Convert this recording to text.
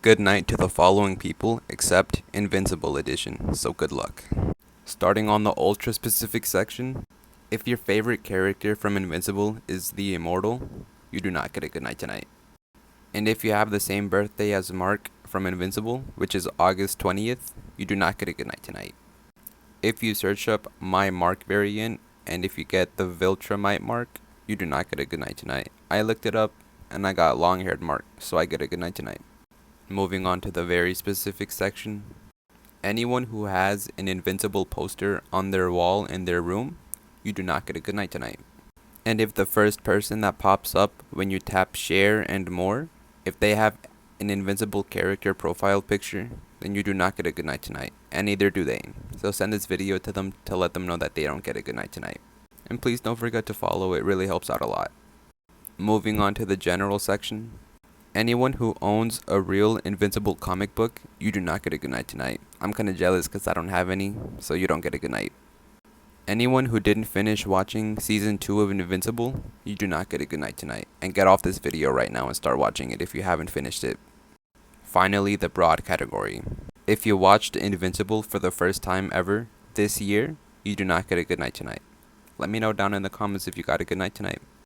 good night to the following people except Invincible Edition, so good luck. Starting on the ultra specific section, if your favorite character from Invincible is the Immortal, you do not get a good night tonight. And if you have the same birthday as Mark from Invincible, which is August 20th, you do not get a good night tonight. If you search up my Mark variant, and if you get the Viltrumite Mark, you do not get a good night tonight. I looked it up, and I got long-haired Mark, so I get a good night tonight. Moving on to the very specific section. Anyone who has an Invincible poster on their wall in their room, you do not get a good night tonight. And if the first person that pops up when you tap share and more, if they have an Invincible character profile picture, then you do not get a good night tonight, and neither do they. So send this video to them to let them know that they don't get a good night tonight. And please don't forget to follow, it really helps out a lot. Moving on to the general section. Anyone who owns a real Invincible comic book, you do not get a good night tonight. I'm kinda jealous because I don't have any, so you don't get a good night. Anyone who didn't finish watching Season 2 of Invincible, you do not get a good night tonight. And get off this video right now and start watching it if you haven't finished it. Finally, the broad category. If you watched Invincible for the first time ever this year, you do not get a good night tonight. Let me know down in the comments if you got a good night tonight.